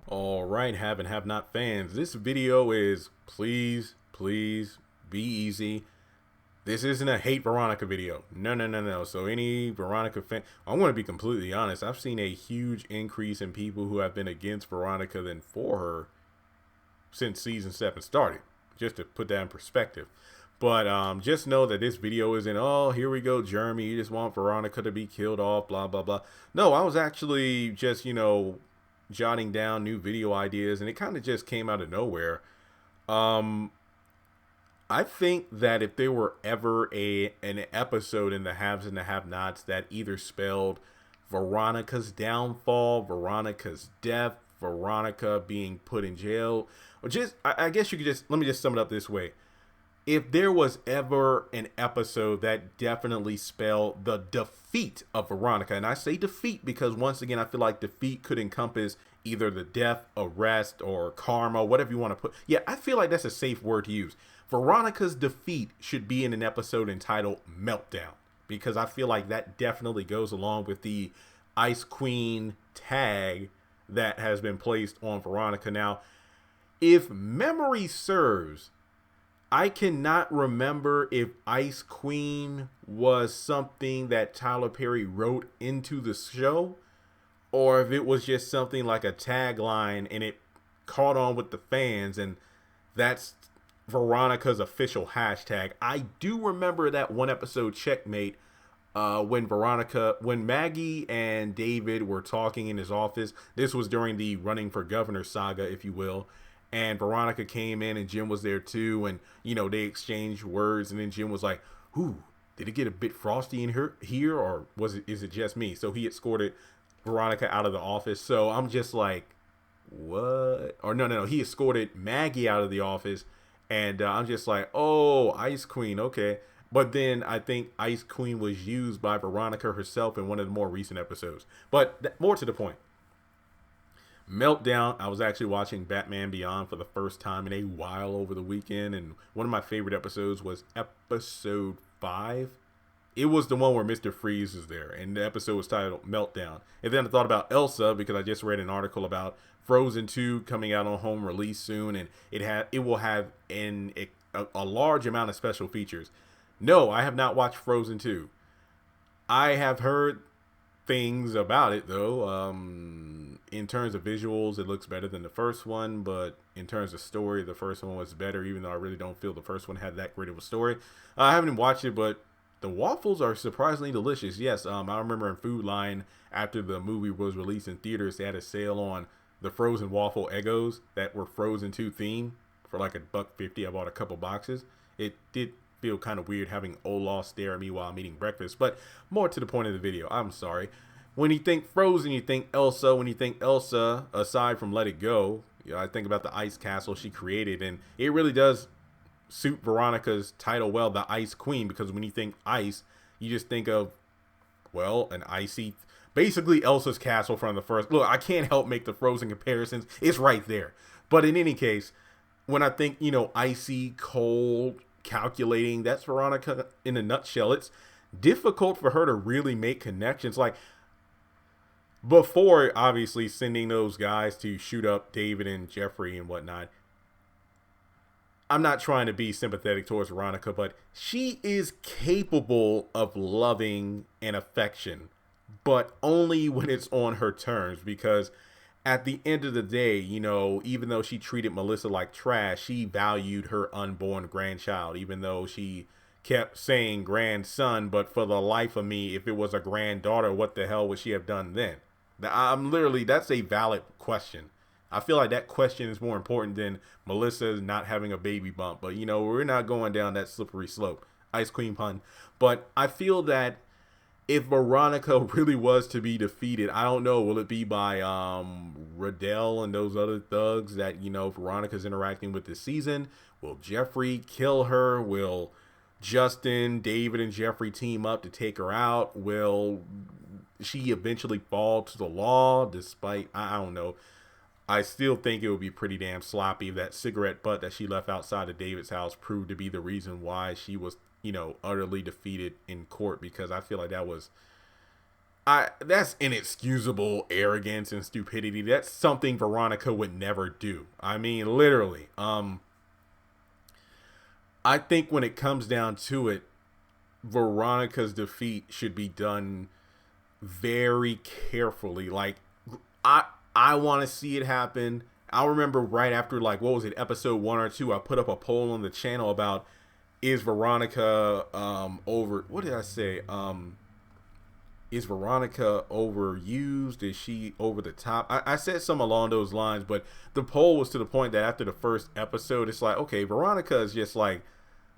All right, have and have not fans. This video is please be easy. This isn't a hate Veronica video. No, no, no, no. So any Veronica fan, I'm going to be completely honest. I've seen a huge increase in people who have been against Veronica than for her since season 7 started. Just to put that in perspective. But just know that this video isn't, oh, here we go, Jeremy. You just want Veronica to be killed off, blah, blah, blah. No, I was actually just, jotting down new video ideas, and it kind of just came out of nowhere. Um, I think that if there were ever an episode in the haves and the have-nots that either spelled Veronica's downfall, Veronica's death, Veronica being put in jail, or just I guess you could just let me just sum it up this way. If there was ever an episode that definitely spelled the defeat of Veronica, and I say defeat because once again, I feel like defeat could encompass either the death, arrest, or karma, whatever you want to put. Yeah, I feel like that's a safe word to use. Veronica's defeat should be in an episode entitled Meltdown because I feel like that definitely goes along with the Ice Queen tag that has been placed on Veronica. Now, if memory serves, I cannot remember if Ice Queen was something that Tyler Perry wrote into the show or if it was just something like a tagline and it caught on with the fans and that's Veronica's official hashtag. I do remember that one episode Checkmate when Maggie and David were talking in his office. This was during the running for governor saga, if you will. And Veronica came in and Jim was there too. And, they exchanged words. And then Jim was like, ooh, did it get a bit frosty in here? Or is it just me? So he escorted Veronica out of the office. So I'm just like, what? Or no. He escorted Maggie out of the office. And I'm just like, oh, Ice Queen. Okay. But then I think Ice Queen was used by Veronica herself in one of the more recent episodes. But more to the point. Meltdown. I was actually watching Batman Beyond for the first time in a while over the weekend, and one of my favorite episodes was episode 5. It was the one where Mr. Freeze is there, and the episode was titled Meltdown. And then I thought about Elsa because I just read an article about Frozen 2 coming out on home release soon, and it will have a large amount of special features. No, I have not watched Frozen 2. I have heard things about it though. In terms of visuals, it looks better than the first one, but in terms of story, the first one was better, even though I really don't feel the first one had that great of a story. I haven't watched it, but the waffles are surprisingly delicious. Yes, I remember in Food Line after the movie was released in theaters, they had a sale on the frozen waffle Eggos that were Frozen 2 themed for like $1.50. I bought a couple boxes. It did feel kind of weird having Olaf stare at me while I'm eating breakfast, but more to the point of the video, I'm sorry. When you think Frozen, you think Elsa. When you think Elsa, aside from Let It Go, I think about the ice castle she created, and it really does suit Veronica's title well, the Ice Queen, because when you think ice, you just think of, well, an icy, basically Elsa's castle from the first. Look, I can't help make the Frozen comparisons. It's right there. But in any case, when I think, icy, cold, calculating, that's Veronica in a nutshell. It's difficult for her to really make connections. Like, before obviously sending those guys to shoot up David and Jeffrey and whatnot, I'm not trying to be sympathetic towards Veronica, but she is capable of loving and affection, but only when it's on her terms. Because at the end of the day, even though she treated Melissa like trash, she valued her unborn grandchild, even though she kept saying grandson. But for the life of me, if it was a granddaughter, what the hell would she have done then? That's a valid question. I feel like that question is more important than Melissa not having a baby bump. But, we're not going down that slippery slope. Ice Queen pun. But I feel that if Veronica really was to be defeated, I don't know, will it be by Riddell and those other thugs that, Veronica's interacting with this season? Will Jeffrey kill her? Will Justin, David, and Jeffrey team up to take her out? Will she eventually fall to the law despite, I don't know. I still think it would be pretty damn sloppy if that cigarette butt that she left outside of David's house proved to be the reason why she was, utterly defeated in court, because I feel like that was That's inexcusable arrogance and stupidity. That's something Veronica would never do. I mean, literally. I think when it comes down to it, Veronica's defeat should be done very carefully. Like, I I want to see it happen. I remember right after, like, what was it, episode 1 or 2, I put up a poll on the channel about, is Veronica over, what did I say? Is Veronica overused? Is she over the top? I said some along those lines, but the poll was to the point that after the first episode, it's like, okay, Veronica is just like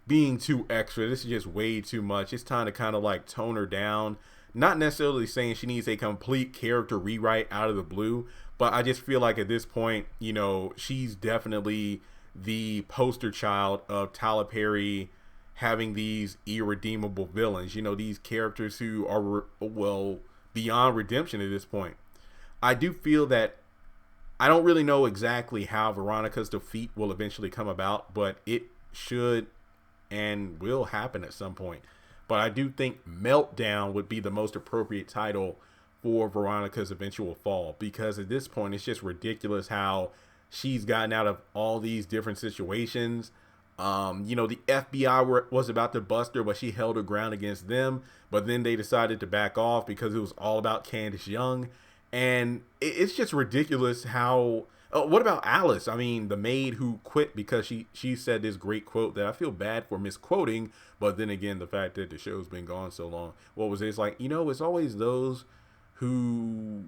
being too extra. This is just way too much. It's time to kind of like tone her down. Not necessarily saying she needs a complete character rewrite out of the blue, but I just feel like at this point, you know, she's definitely the poster child of Tyler Perry having these irredeemable villains, you know, these characters who are, well, beyond redemption at this point. I do feel that I don't really know exactly how Veronica's defeat will eventually come about, but it should and will happen at some point. But I do think Meltdown would be the most appropriate title for Veronica's eventual fall, because at this point it's just ridiculous how she's gotten out of all these different situations. You know, the FBI was about to bust her, but she held her ground against them. But then they decided to back off because it was all about Candace Young. And it's just ridiculous how... what about Alice? I mean, the maid who quit because she said this great quote that I feel bad for misquoting. But then again, the fact that the show's been gone so long. What was it? It's like, you know, it's always those who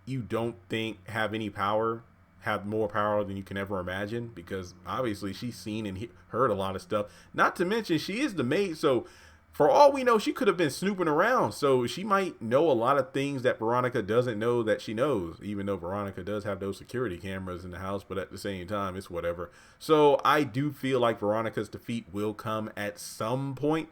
you don't think have any power have more power than you can ever imagine, because obviously she's seen and heard a lot of stuff. Not to mention she is the maid, so for all we know, she could have been snooping around. So she might know a lot of things that Veronica doesn't know that she knows, even though Veronica does have those security cameras in the house, but at the same time, it's whatever. So I do feel like Veronica's defeat will come at some point.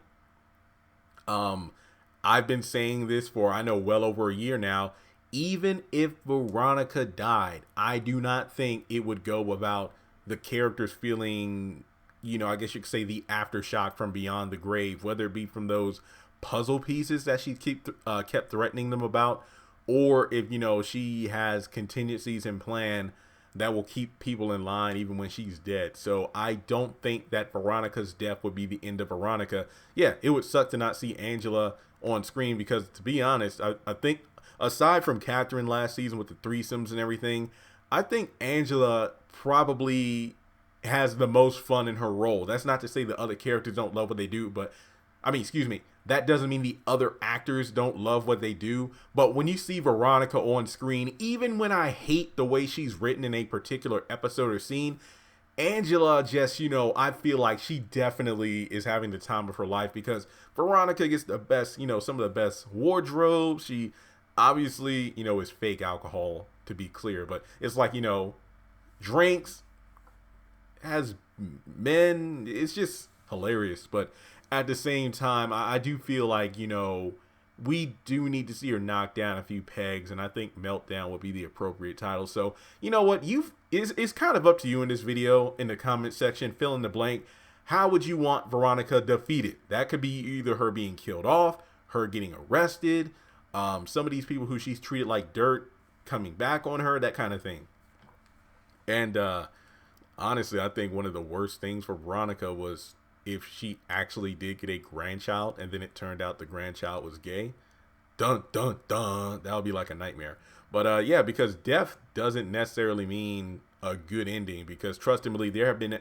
I've been saying this for, I know, well over a year now. Even if Veronica died, I do not think it would go without the characters feeling, you know, I guess you could say the aftershock from beyond the grave, whether it be from those puzzle pieces that she kept threatening them about, or if, you know, she has contingencies in plan that will keep people in line even when she's dead. So I don't think that Veronica's death would be the end of Veronica. Yeah, it would suck to not see Angela on screen, because to be honest, I think aside from Catherine last season with the threesomes and everything, I think Angela probably has the most fun in her role. That's not to say the other characters don't love what they do, but I mean, excuse me, that doesn't mean the other actors don't love what they do. But when you see Veronica on screen, even when I hate the way she's written in a particular episode or scene, Angela just, you know, I feel like she definitely is having the time of her life, because Veronica gets the best, you know, some of the best wardrobes. She obviously, you know, is fake alcohol, to be clear, but it's like, you know, drinks, has men. It's just hilarious. But at the same time, I do feel like, you know, we do need to see her knock down a few pegs, and I think Meltdown would be the appropriate title. So, you know what, it's kind of up to you in this video, in the comment section, fill in the blank. How would you want Veronica defeated? That could be either her being killed off, her getting arrested, some of these people who she's treated like dirt coming back on her, that kind of thing. And honestly, I think one of the worst things for Veronica was if she actually did get a grandchild and then it turned out the grandchild was gay. Dun dun dun. That would be like a nightmare. But yeah, because death doesn't necessarily mean a good ending, because trust and believe, there have been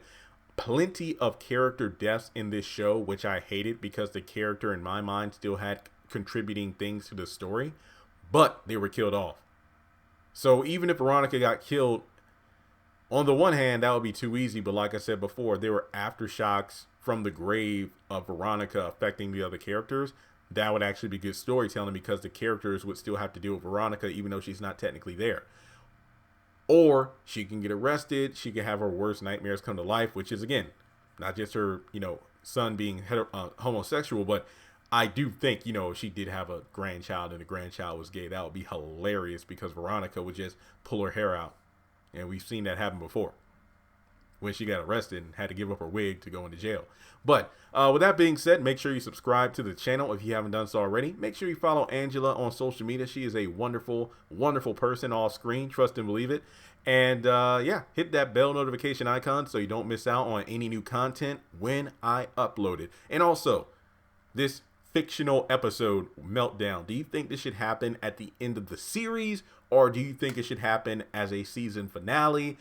plenty of character deaths in this show, which I hated, because the character in my mind still had contributing things to the story, but they were killed off. So even if Veronica got killed, on the one hand, that would be too easy, but like I said before, there were aftershocks from the grave of Veronica affecting the other characters. That would actually be good storytelling, because the characters would still have to deal with Veronica even though she's not technically there. Or she can get arrested, she can have her worst nightmares come to life, which is, again, not just her, you know, son being homosexual, but I do think, you know, if she did have a grandchild and the grandchild was gay, that would be hilarious, because Veronica would just pull her hair out. And we've seen that happen before. when she got arrested and had to give up her wig to go into jail. But with that being said, make sure you subscribe to the channel if you haven't done so already. Make sure you follow Angela on social media. She is a wonderful, wonderful person off screen. Trust and believe it. And yeah, hit that bell notification icon so you don't miss out on any new content when I upload it. And also, this fictional episode, Meltdown, do you think this should happen at the end of the series, or do you think it should happen as a season finale?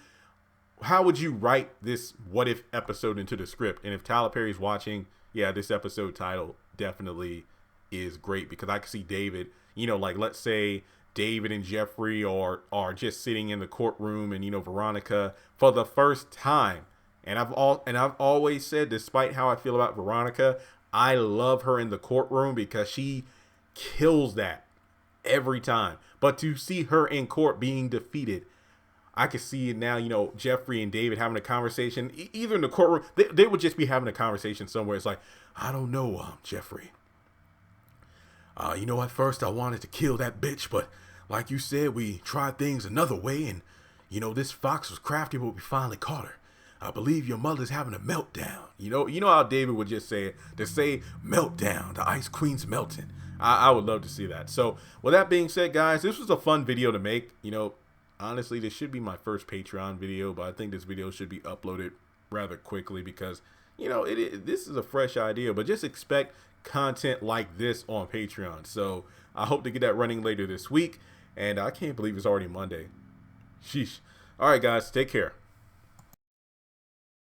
How would you write this what if episode into the script? And if Tyler Perry's watching, yeah, this episode title definitely is great, because I can see David, you know, like, let's say David and Jeffrey are just sitting in the courtroom, and, you know, Veronica for the first time. And I've always said, despite how I feel about Veronica, I love her in the courtroom because she kills that every time. But to see her in court being defeated, I can see it now, you know, Jeffrey and David having a conversation, either in the courtroom, they would just be having a conversation somewhere. It's like, I don't know, Jeffrey. You know, at first I wanted to kill that bitch, but like you said, we tried things another way, and, you know, this fox was crafty, but we finally caught her. I believe your mother's having a meltdown. You know how David would just say it, to say meltdown, the Ice Queen's melting. I would love to see that. So with that being said, guys, this was a fun video to make. You know, honestly, this should be my first Patreon video, but I think this video should be uploaded rather quickly because, you know, this is a fresh idea, but just expect content like this on Patreon. So I hope to get that running later this week, and I can't believe it's already Monday. Sheesh. All right, guys, take care.